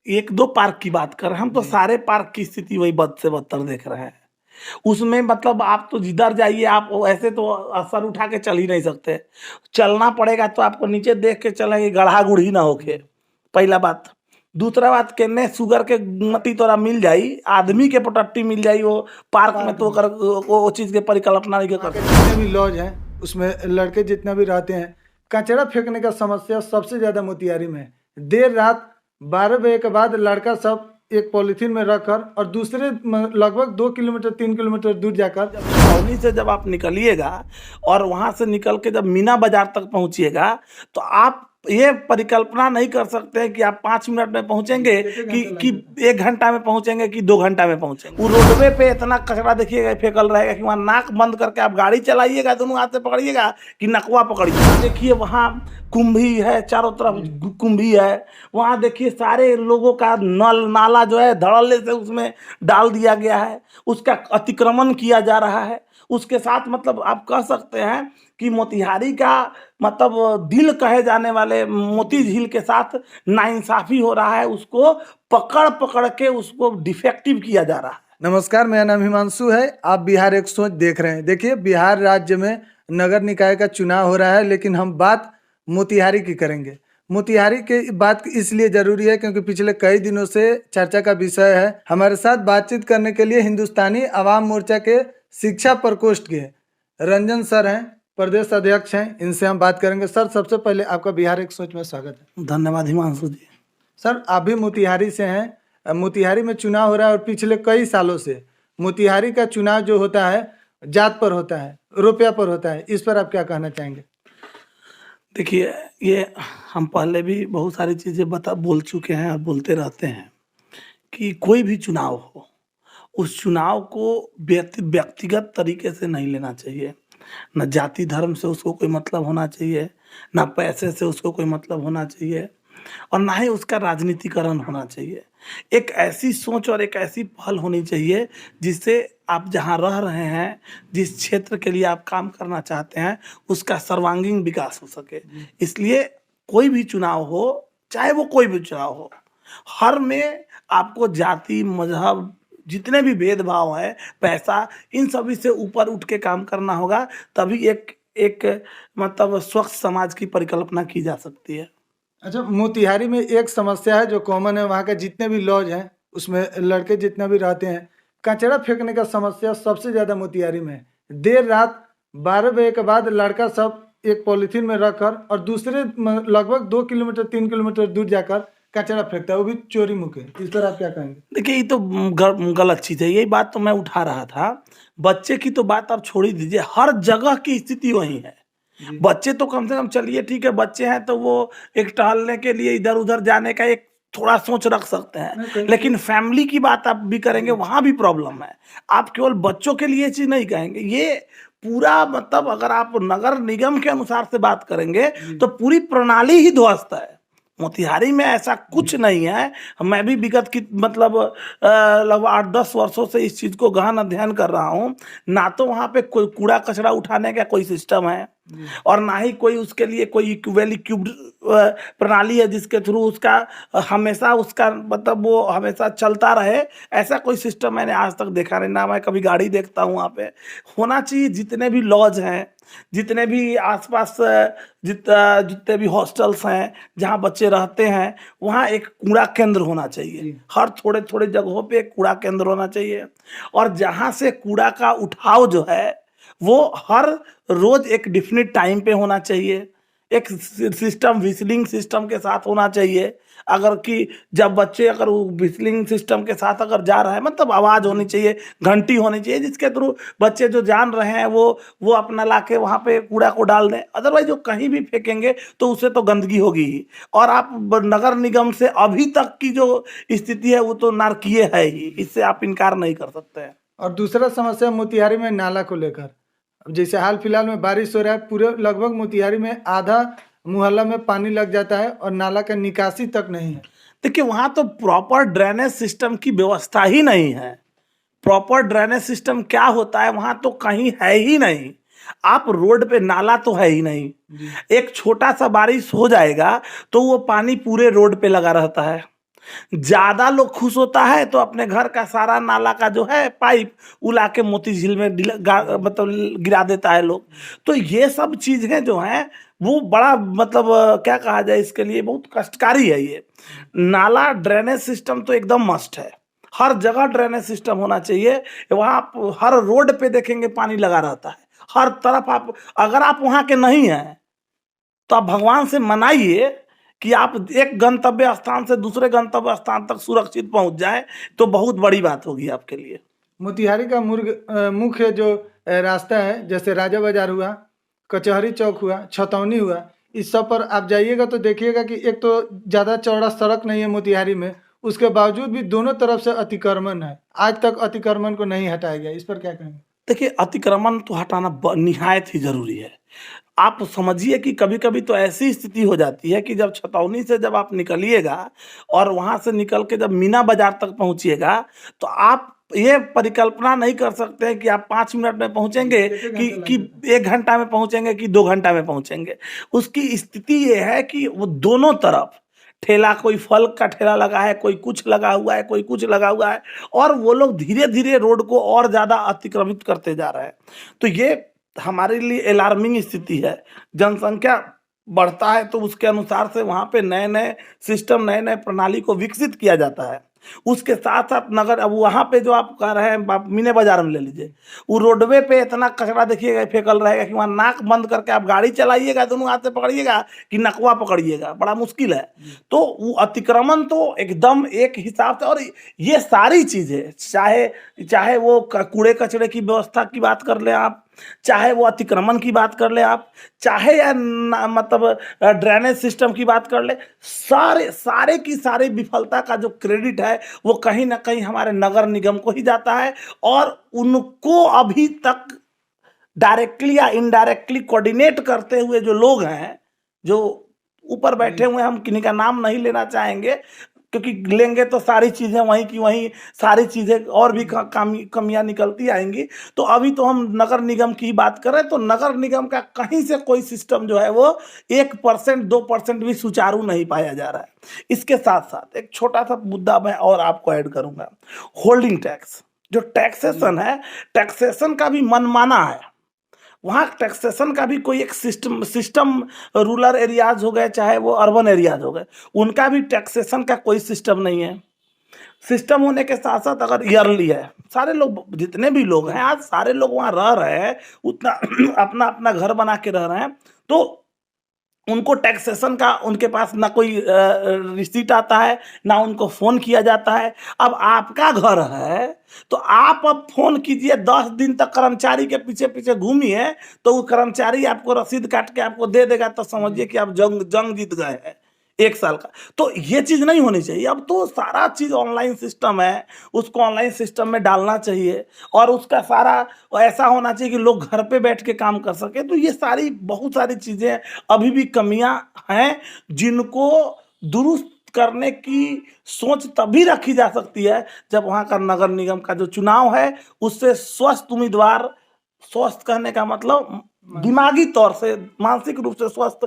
एक दो पार्क की बात कर रहे हैं हम, तो सारे पार्क की स्थिति वही बद से बदतर देख रहे हैं। उसमें मतलब आप तो जिधर जाइए, आप ऐसे तो सर उठा के चल ही नहीं सकते। चलना पड़ेगा तो आपको नीचे देख के चलेंगे, गढ़ा गुढ़ी ना होके, पहला बात। दूसरा बात, केने शुगर के मती तोरा मिल जाई, आदमी के पटट्टी मिल जाई वो पार्क में, तो अगर वो चीज के परिकल्पना नहीं कर। जितने भी लॉज हैं उसमें लड़के जितने भी रहते हैं, कचरा फेंकने का समस्या सबसे ज्यादा मोतिहारी में है। देर रात 12 बजे के बाद लड़का सब एक पॉलिथीन में रखकर और दूसरे लगभग 2 किलोमीटर 3 किलोमीटर दूर जाकर, छावनी से जब आप निकलिएगा और वहां से निकल के जब मीना बाजार तक पहुंचिएगा, तो आप ये परिकल्पना नहीं कर सकते हैं कि आप 5 मिनट में पहुंचेंगे कि 1 घंटा में पहुंचेंगे कि 2 घंटा में पहुंचेंगे। वो रोडवे पे इतना कचरा देखिएगा फेंकल रहेगा कि वहाँ नाक बंद करके आप गाड़ी चलाइएगा, दोनों हाथ से पकड़िएगा कि नकवा पकड़िएगा। देखिए वहाँ कुंभी है, चारों तरफ कुंभी है। वहाँ देखिए सारे लोगों का नल नाला जो है धड़ल्ले से उसमें डाल दिया गया है, उसका अतिक्रमण किया जा रहा है। उसके साथ मतलब आप कह सकते हैं कि मोतिहारी का मतलब दिल कहे जाने वाले मोती झील के साथ नाइंसाफी हो रहा है, उसको पकड़ पकड़ के उसको डिफेक्टिव किया जा रहा है। नमस्कार, मेरा नाम हिमांशु है। आप बिहार एक सोच देख रहे हैं। देखिए, बिहार राज्य में नगर निकाय का चुनाव हो रहा है, लेकिन हम बात मोतिहारी की करेंगे। मोतिहारी के बात इसलिए जरूरी है क्योंकि पिछले कई दिनों से चर्चा का विषय है। हमारे साथ बातचीत करने के लिए हिंदुस्तानी आवाम मोर्चा के शिक्षा प्रकोष्ठ के रंजन सर हैं, प्रदेश अध्यक्ष हैं। इनसे हम बात करेंगे। सर, सबसे पहले आपका बिहार एक सोच में स्वागत है। धन्यवाद हिमांशु जी। सर, आप भी मोतिहारी से हैं। मोतिहारी में चुनाव हो रहा है और पिछले कई सालों से मोतिहारी का चुनाव जो होता है जात पर होता है, रुपया पर होता है। इस पर आप क्या कहना चाहेंगे? देखिए, ये हम पहले भी बहुत सारी चीज़ें बोल चुके हैं और बोलते रहते हैं कि कोई भी चुनाव हो, उस चुनाव को व्यक्तिगत तरीके से नहीं लेना चाहिए। न जाति धर्म से उसको कोई मतलब होना चाहिए, ना पैसे से उसको कोई मतलब होना चाहिए, और ना ही उसका राजनीतिकरण होना चाहिए। एक ऐसी सोच और एक ऐसी पहल होनी चाहिए जिससे आप जहाँ रह रहे हैं, जिस क्षेत्र के लिए आप काम करना चाहते हैं, उसका सर्वांगीण विकास हो सके। इसलिए कोई भी चुनाव हो, चाहे वो कोई भी चुनाव हो, हर में आपको जाति मजहब जितने भी भेदभाव है, पैसा, इन सभी से ऊपर उठ के काम करना होगा। तभी एक एक मतलब स्वच्छ समाज की परिकल्पना की जा सकती है। अच्छा, मोतिहारी में एक समस्या है जो कॉमन है। वहाँ के जितने भी लॉज हैं उसमें लड़के जितने भी रहते हैं, कचरा फेंकने का समस्या सबसे ज्यादा मोतिहारी में है। देर रात 12 बजे के बाद लड़का सब एक पॉलिथीन में रखकर और दूसरे लगभग 2 किलोमीटर 3 किलोमीटर दूर जाकर कचरा फेंकता है, वो भी चोरी मुके। इस पर आप क्या कहेंगे? देखिए, ये तो गलत चीज़ है। यही बात तो मैं उठा रहा था। बच्चे की तो बात आप छोड़ ही दीजिए, हर जगह की स्थिति वही है। बच्चे तो कम से कम, चलिए ठीक है, बच्चे हैं तो वो एक टहलने के लिए इधर उधर जाने का एक थोड़ा सोच रख सकते हैं, लेकिन फैमिली की बात आप भी करेंगे, वहां भी प्रॉब्लम है। आप केवल बच्चों के लिए चीज नहीं कहेंगे, ये पूरा मतलब अगर आप नगर निगम के अनुसार से बात करेंगे तो पूरी प्रणाली ही ध्वस्त है। मोतिहारी में ऐसा कुछ नहीं है। मैं भी विगत की मतलब लगभग 8-10 वर्षों से इस चीज को गहन अध्ययन कर रहा हूँ। ना तो वहाँ पे कोई कूड़ा कचरा उठाने का कोई सिस्टम है, और ना ही कोई उसके लिए कोई वेल इक्विप्ड प्रणाली है जिसके थ्रू उसका हमेशा उसका मतलब वो हमेशा चलता रहे। ऐसा कोई सिस्टम मैंने आज तक देखा नहीं। ना मैं कभी गाड़ी देखता हूँ वहाँ पे। होना चाहिए जितने भी लॉज हैं, जितने भी आसपास जितने भी हॉस्टल्स हैं जहाँ बच्चे रहते हैं, वहाँ एक कूड़ा केंद्र होना चाहिए। हर थोड़े थोड़े जगहों पे एक कूड़ा केंद्र होना चाहिए, और जहाँ से कूड़ा का उठाव जो है वो हर रोज एक डिफिनिट टाइम पे होना चाहिए। एक सिस्टम विसलिंग सिस्टम के साथ होना चाहिए। अगर कि जब बच्चे अगर विसलिंग सिस्टम के साथ अगर जा रहा है, मतलब आवाज होनी चाहिए, घंटी होनी चाहिए, जिसके थ्रू बच्चे जो जान रहे हैं वो अपना लाके वहाँ पे कूड़ा को डाल दें। अदरवाइज जो कहीं भी फेंकेंगे तो उससे तो गंदगी होगी ही। और आप नगर निगम से अभी तक की जो स्थिति है वो तो नारकीय है ही, इससे आप इनकार नहीं कर सकते हैं। और दूसरा समस्या मोतिहारी में नाला को लेकर, जैसे हाल फिलहाल में बारिश हो रहा है, पूरे लगभग मोतिहारी में आधा मुहल्ला में पानी लग जाता है और नाला का निकासी तक नहीं है। देखिए, वहां तो प्रॉपर ड्रेनेज सिस्टम की व्यवस्था ही नहीं है। प्रॉपर ड्रेनेज सिस्टम क्या होता है वहां तो कहीं है ही नहीं। आप रोड पे नाला तो है ही नहीं। एक छोटा सा बारिश हो जाएगा तो वो पानी पूरे रोड पे लगा रहता है। ज्यादा लोग खुश होता है तो अपने घर का सारा नाला का जो है पाइप उला के मोती झील में मतलब गिरा देता है लोग। तो ये सब चीजें जो हैं वो बड़ा मतलब क्या कहा जाए, इसके लिए बहुत कष्टकारी है ये। नाला ड्रेनेज सिस्टम तो एकदम मस्ट है, हर जगह ड्रेनेज सिस्टम होना चाहिए। वहाँ आप हर रोड पे देखेंगे पानी लगा रहता है, हर तरफ। आप अगर आप वहाँ के नहीं हैं तो आप भगवान से मनाइए कि आप एक गंतव्य स्थान से दूसरे गंतव्य स्थान तक सुरक्षित पहुंच जाए, तो बहुत बड़ी बात होगी आपके लिए। मोतिहारी का मुख्य जो रास्ता है, जैसे राजा बाजार हुआ, कचहरी चौक हुआ, छतौनी हुआ, इस सब पर आप जाइएगा तो देखिएगा कि एक तो ज़्यादा चौड़ा सड़क नहीं है मोतिहारी में, उसके बावजूद भी दोनों तरफ से अतिक्रमण है। आज तक अतिक्रमण को नहीं हटाया गया, इस पर क्या कहेंगे? देखिए, अतिक्रमण तो हटाना निहायत ही जरूरी है। आप समझिए कि कभी कभी तो ऐसी स्थिति हो जाती है कि जब छतौनी से जब आप निकलिएगा और वहां से निकल के जब मीना बाजार तक पहुंचिएगा, तो आप ये परिकल्पना नहीं कर सकते हैं कि आप 5 मिनट में पहुंचेंगे कि 1 घंटा में पहुंचेंगे कि 2 घंटा में पहुंचेंगे। उसकी स्थिति ये है कि वो दोनों तरफ ठेला, कोई फल का ठेला लगा है, कोई कुछ लगा हुआ है, कोई कुछ लगा हुआ है, और वो लोग धीरे धीरे रोड को और ज्यादा अतिक्रमित करते जा रहे हैं। तो ये हमारे लिए अलार्मिंग स्थिति है। जनसंख्या बढ़ता है तो उसके अनुसार से वहां पे नए नए सिस्टम, नए नए प्रणाली को विकसित किया जाता है। उसके साथ साथ नगर, अब वहां पे जो आप कह रहे हैं, आप मीने बाजार में ले लीजिए, वो रोडवे पे इतना कचरा देखिएगा फेंकल रहेगा कि वहां नाक बंद करके आप गाड़ी चलाइएगा, दोनों हाथ से पकड़िएगा कि नकवा पकड़िएगा, बड़ा मुश्किल है। तो वो अतिक्रमण तो एकदम एक हिसाब से। और ये सारी चीजें, चाहे चाहे वो कूड़े कचरे की व्यवस्था की बात कर ले आप, चाहे वो अतिक्रमण की बात कर ले आप, चाहे या मतलब ड्रेनेज सिस्टम की बात कर ले, सारे सारे की सारी विफलता का जो क्रेडिट है वो कहीं ना कहीं हमारे नगर निगम को ही जाता है। और उनको अभी तक डायरेक्टली या इनडायरेक्टली कोऑर्डिनेट करते हुए जो लोग हैं, जो ऊपर बैठे हुए हैं, हम किन्हीं का नाम नहीं लेना चाहेंगे, क्योंकि लेंगे तो सारी चीजें वहीं की वहीं, सारी चीजें और भी कमियां निकलती आएंगी। तो अभी तो हम नगर निगम की ही बात कर रहे हैं, तो नगर निगम का कहीं से कोई सिस्टम जो है वो 1% 2% भी सुचारू नहीं पाया जा रहा है। इसके साथ साथ एक छोटा सा मुद्दा मैं और आपको ऐड करूंगा, होल्डिंग टैक्स। जो टैक्सेशन है, टैक्सेशन का भी मनमाना है। वहाँ टैक्सेशन का भी कोई एक सिस्टम रूरल एरियाज हो गए चाहे वो अर्बन एरियाज हो गए, उनका भी टैक्सेशन का कोई सिस्टम नहीं है। सिस्टम होने के साथ साथ अगर ईयरली है, सारे लोग, जितने भी लोग हैं आज, सारे लोग वहाँ रह रहे हैं, उतना अपना अपना घर बना के रह रहे हैं, तो उनको टैक्सेशन का उनके पास ना कोई रिसीट आता है, ना उनको फोन किया जाता है। अब आपका घर है तो आप अब फोन कीजिए, 10 दिन तक कर्मचारी के पीछे पीछे घूमिए, तो वो कर्मचारी आपको रसीद काट के आपको दे देगा, तो समझिए कि आप जंग जीत गए हैं 1 साल का। तो ये चीज नहीं होनी चाहिए। अब तो सारा चीज ऑनलाइन सिस्टम है, उसको ऑनलाइन सिस्टम में डालना चाहिए, और उसका सारा ऐसा होना चाहिए कि लोग घर पे बैठ के काम कर सके। तो ये सारी बहुत सारी चीजें अभी भी कमियां हैं, जिनको दुरुस्त करने की सोच तभी रखी जा सकती है जब वहां का नगर निगम का जो चुनाव है उससे स्वस्थ उम्मीदवार, स्वस्थ कहने का मतलब दिमागी तौर से, मानसिक रूप से स्वस्थ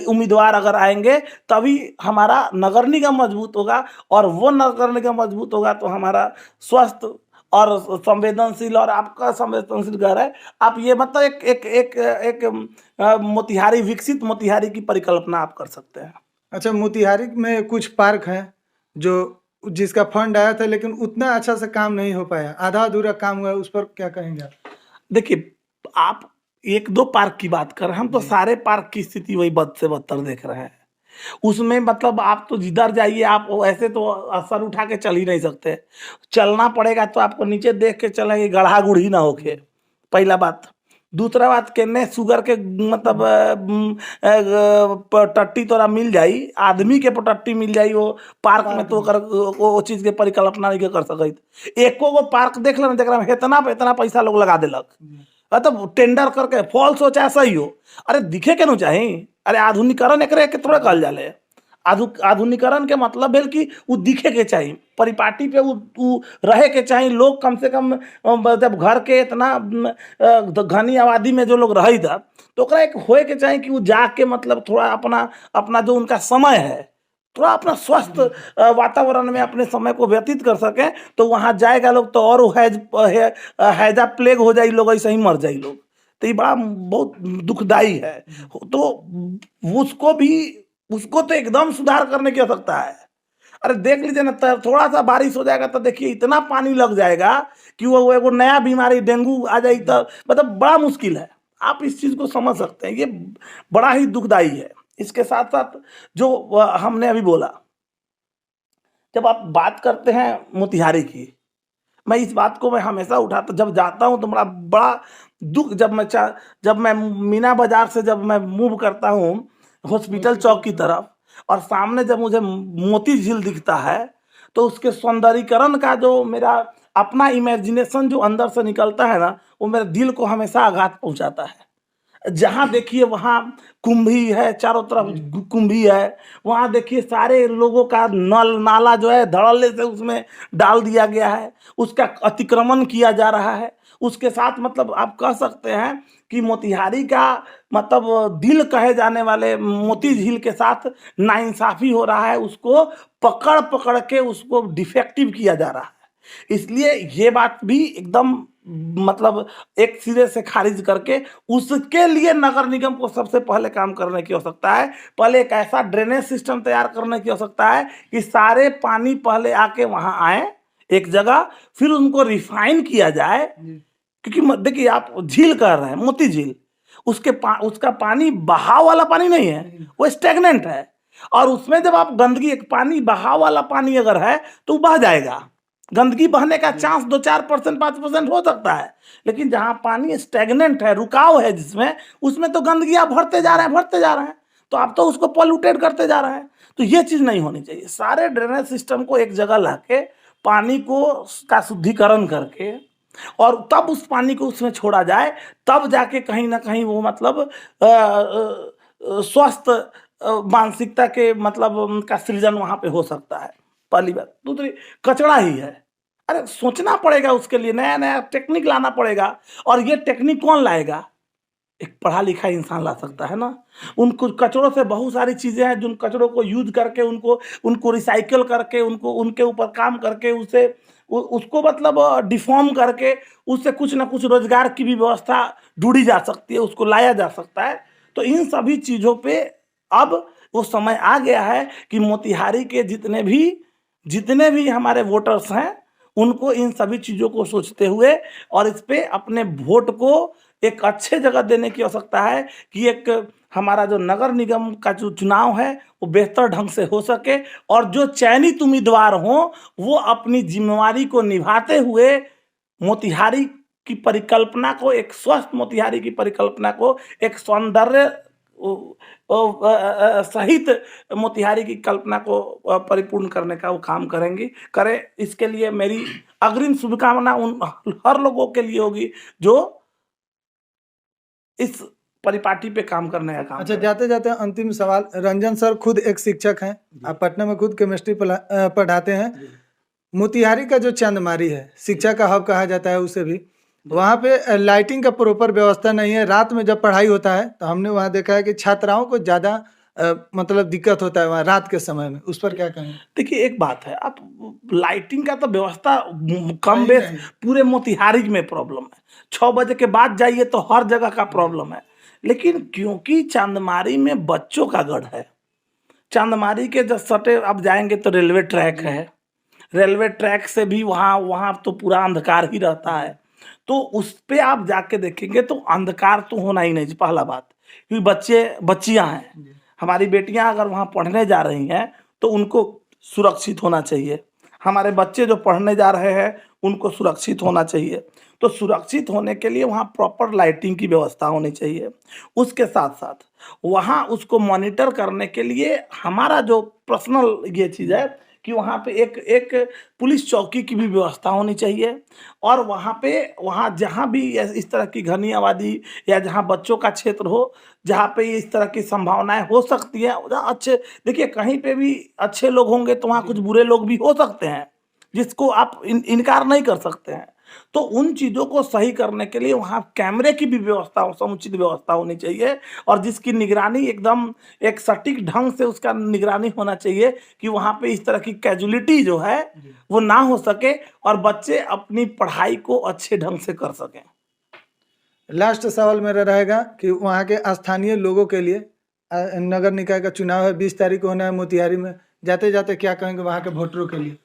उम्मीदवार अगर आएंगे, तभी हमारा नगर निगम मजबूत होगा। और वो नगर निगम मजबूत होगा तो हमारा स्वस्थ और संवेदनशील, और आपका संवेदनशील घर है। आप ये मतलब एक एक एक एक मोतिहारी, विकसित मोतिहारी की परिकल्पना आप कर सकते हैं। अच्छा, मोतिहारी में कुछ पार्क हैं जो जिसका फंड आया था लेकिन उतना अच्छा से काम नहीं हो पाया, आधा अधूरा काम हुआ है, उस पर क्या कहेंगे आप? देखिए, आप 1-2 पार्क की बात कर रहे हैं, हम तो सारे पार्क की स्थिति वही बद से बदतर देख रहे हैं। उसमें मतलब आप तो जिधर जाइए, आप ऐसे तो सर उठा के चल ही नहीं सकते, चलना पड़ेगा तो आपको नीचे देख के चलेंगे, गढ़ा गुढ़ी ना होके, पहला बात। दूसरा बात, केने शुगर के मतलब टट्टी तोरा मिल जाई, आदमी के टट्टी मिल जाई वो पार्क में, तो वो चीज के परिकल्पना नहीं कर सकते। एको गो पार्क देख लेना जरा में इतना पैसा लोग लगा दिलक, मतलब टेंडर करके, फॉल्स हो चाहे सही हो, अरे दिखे के नु चाही। अरे आधुनिकरण एकरे के थोड़ा कहल जाले। आधुनिकरण के मतलब है कि वो दिखे के चाहिए, परिपाटी पे वो रहे के चाहिए। लोग कम से कम जब घर के इतना घनी आबादी में जो लोग रही था, तो एक होए के चाहिए कि वो जाके मतलब थोड़ा अपना अपना जो उनका समय है थोड़ा अपना स्वस्थ वातावरण में अपने समय को व्यतीत कर सकें, तो वहाँ जाएगा लोग तो और हैजा प्लेग हो जाए, लोग ऐसे ही मर जाए लोग। तो ये बड़ा बहुत दुखदाई है। तो उसको तो एकदम सुधार करने की आवश्यकता है। अरे देख लीजिए ना, थोड़ा सा बारिश हो जाएगा तो देखिए इतना पानी लग जाएगा कि वो एगो नया बीमारी डेंगू आ जाए, तो मतलब बड़ा मुश्किल है। आप इस चीज को समझ सकते हैं, ये बड़ा ही दुखदाई है। इसके साथ साथ जो हमने अभी बोला, जब आप बात करते हैं मोतिहारी की, मैं इस बात को मैं हमेशा उठाता, जब जाता हूँ तो बड़ा बड़ा दुख, जब मैं मीना बाजार से जब मैं मूव करता हूँ हॉस्पिटल चौक की तरफ, और सामने जब मुझे मोती झील दिखता है, तो उसके सौंदर्यीकरण का जो मेरा अपना इमेजिनेशन जो अंदर से निकलता है ना, वो मेरे दिल को हमेशा आघात पहुंचाता है। जहाँ देखिए वहाँ कुंभी है, चारों तरफ कुंभी है। वहाँ देखिए सारे लोगों का नल नाला जो है धड़ल्ले से उसमें डाल दिया गया है, उसका अतिक्रमण किया जा रहा है। उसके साथ मतलब आप कह सकते हैं कि मोतिहारी का मतलब दिल कहे जाने वाले मोती झील के साथ नाइंसाफी हो रहा है, उसको पकड़ पकड़ के उसको डिफेक्टिव किया जा रहा है। इसलिए ये बात भी एकदम मतलब एक सिरे से खारिज करके, उसके लिए नगर निगम को सबसे पहले काम करने की आवश्यकता है। पहले एक ऐसा ड्रेनेज सिस्टम तैयार करने की आवश्यकता है कि सारे पानी पहले आके वहां आए एक जगह, फिर उनको रिफाइन किया जाए। क्योंकि देखिए आप झील कर रहे हैं, मोती झील, उसका पानी बहाव वाला पानी नहीं है, वो स्टेगनेंट है। और उसमें जब आप गंदगी, एक पानी बहाव वाला पानी अगर है तो बह जाएगा, गंदगी बहने का चांस 2-4%, 5% हो सकता है। लेकिन जहां पानी स्टेगनेंट है, रुकाव है जिसमें, उसमें तो गंदगी आप भरते जा रहे हैं, तो आप तो उसको पॉल्यूटेड करते जा रहे हैं। तो ये चीज नहीं होनी चाहिए। सारे ड्रेनेज सिस्टम को एक जगह लाके पानी को का शुद्धिकरण करके और तब उस पानी को उसमें छोड़ा जाए, तब जाके कहीं ना कहीं वो मतलब स्वस्थ मानसिकता के मतलब का सृजन वहां पे हो सकता है। पहली बात। दूसरी, कचरा ही है। अरे सोचना पड़ेगा, उसके लिए नया नया टेक्निक लाना पड़ेगा। और ये टेक्निक कौन लाएगा? एक पढ़ा लिखा इंसान ला सकता है ना। उनको कचरों से बहुत सारी चीजें हैं, जिन कचरों को यूज करके उनको रिसाइकल करके उनको उनके ऊपर काम करके उसको मतलब डिफॉर्म करके उससे कुछ ना कुछ रोजगार की भी व्यवस्था ढूंढी जा सकती है, उसको लाया जा सकता है। तो इन सभी चीजों पे अब वो समय आ गया है कि मोतिहारी के जितने भी हमारे वोटर्स हैं, उनको इन सभी चीजों को सोचते हुए और इस पे अपने वोट को एक अच्छे जगह देने की आवश्यकता है कि एक हमारा जो नगर निगम का जो चुनाव है वो बेहतर ढंग से हो सके, और जो चयनित उम्मीदवार हों वो अपनी जिम्मेवारी को निभाते हुए मोतिहारी की परिकल्पना को, एक स्वस्थ मोतिहारी की परिकल्पना को, एक सौंदर्य सहित मोतिहारी की कल्पना को परिपूर्ण करने का वो काम करें। इसके लिए मेरी अग्रिम शुभकामना उन हर लोगों के लिए होगी जो इस परिपाटी पे काम करने का काम अच्छा, जाते जाते अंतिम सवाल। रंजन सर खुद एक शिक्षक हैं, आप पटना में खुद केमिस्ट्री पढ़ाते हैं। मोतिहारी का जो चंदमारी है, शिक्षा का हब कहा जाता है उसे भी, वहाँ पे लाइटिंग का प्रॉपर व्यवस्था नहीं है। रात में जब पढ़ाई होता है तो हमने वहाँ देखा है कि छात्राओं को ज़्यादा मतलब दिक्कत होता है वहाँ रात के समय में। उस पर क्या कहें? देखिए एक बात है, आप लाइटिंग का तो व्यवस्था कम बेस पूरे मोतिहारी में प्रॉब्लम है। 6 बजे के बाद जाइए तो हर जगह का प्रॉब्लम है। लेकिन क्योंकि चांदमारी में बच्चों का गढ़ है, चांदमारी के जब सटे आप जाएंगे तो रेलवे ट्रैक है, रेलवे ट्रैक से भी वहाँ तो पूरा अंधकार ही रहता है। तो उस पे आप जाके देखेंगे तो अंधकार तो होना ही नहीं, पहला बात। क्योंकि बच्चियां हैं, हमारी बेटियां अगर वहाँ पढ़ने जा रही हैं तो उनको सुरक्षित होना चाहिए। हमारे बच्चे जो पढ़ने जा रहे हैं उनको सुरक्षित होना चाहिए। तो सुरक्षित होने के लिए वहाँ प्रॉपर लाइटिंग की व्यवस्था होनी चाहिए। उसके साथ साथ वहाँ उसको मॉनिटर करने के लिए हमारा जो पर्सनल ये चीज़ है कि वहाँ पे एक पुलिस चौकी की भी व्यवस्था होनी चाहिए। और वहाँ जहाँ भी इस तरह की घनी आबादी या जहाँ बच्चों का क्षेत्र हो, जहाँ पे इस तरह की संभावनाएं हो सकती है, अच्छे देखिए कहीं पे भी अच्छे लोग होंगे तो वहाँ कुछ बुरे लोग भी हो सकते हैं, जिसको आप इनकार नहीं कर सकते हैं। तो उन चीज़ों को सही करने के लिए वहाँ कैमरे की भी व्यवस्था, समुचित व्यवस्था होनी चाहिए और जिसकी निगरानी एकदम एक सटीक ढंग से उसका निगरानी होना चाहिए कि वहाँ पे इस तरह की कैजुअलिटी जो है वो ना हो सके और बच्चे अपनी पढ़ाई को अच्छे ढंग से कर सकें। लास्ट सवाल मेरा रहेगा कि वहाँ के स्थानीय लोगों के लिए नगर निकाय का चुनाव है, 20 तारीख को होना है मोतिहारी में, जाते जाते क्या कहेंगे वहाँ के वोटरों के लिए?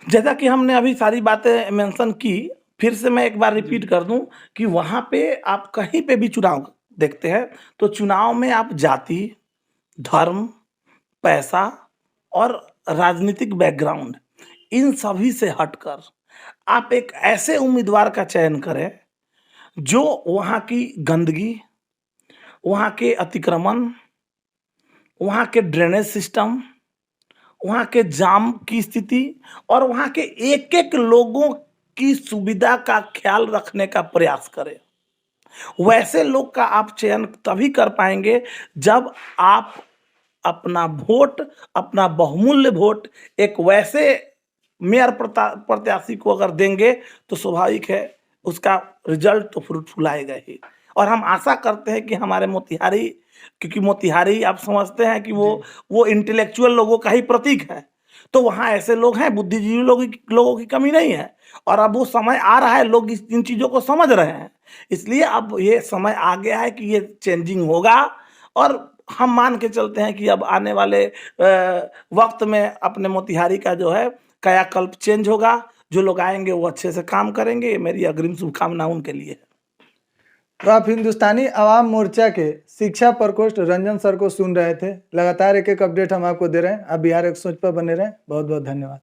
जैसा कि हमने अभी सारी बातें मेंशन की, फिर से मैं एक बार रिपीट कर दूं कि वहाँ पे आप कहीं पे भी चुनाव देखते हैं तो चुनाव में आप जाति, धर्म, पैसा और राजनीतिक बैकग्राउंड इन सभी से हटकर आप एक ऐसे उम्मीदवार का चयन करें जो वहाँ की गंदगी, वहाँ के अतिक्रमण, वहाँ के ड्रेनेज सिस्टम, वहाँ के जाम की स्थिति और वहाँ के एक एक लोगों की सुविधा का ख्याल रखने का प्रयास करें। वैसे लोग का आप चयन तभी कर पाएंगे जब आप अपना वोट, अपना बहुमूल्य वोट एक वैसे मेयर प्रत्याशी को अगर देंगे तो स्वाभाविक है उसका रिजल्ट तो फ्रूटफुल आएगा ही। और हम आशा करते हैं कि हमारे मोतिहारी, क्योंकि मोतिहारी आप समझते हैं कि वो इंटेलेक्चुअल लोगों का ही प्रतीक है, तो वहाँ ऐसे लोग हैं, बुद्धिजीवी लोगों की कमी नहीं है। और अब वो समय आ रहा है, लोग इन चीज़ों को समझ रहे हैं, इसलिए अब ये समय आ गया है कि ये चेंजिंग होगा और हम मान के चलते हैं कि अब आने वाले वक्त में अपने मोतिहारी का जो है कायाकल्प चेंज होगा। जो लोग आएंगे वो अच्छे से काम करेंगे, मेरी अग्रिम शुभकामना उनके लिए है। तो आप हिंदुस्तानी आवाम मोर्चा के शिक्षा प्रकोष्ठ रंजन सर को सुन रहे थे। लगातार एक एक अपडेट हम आपको दे रहे हैं। आप बिहार एक सोच पर बने रहें। बहुत बहुत धन्यवाद।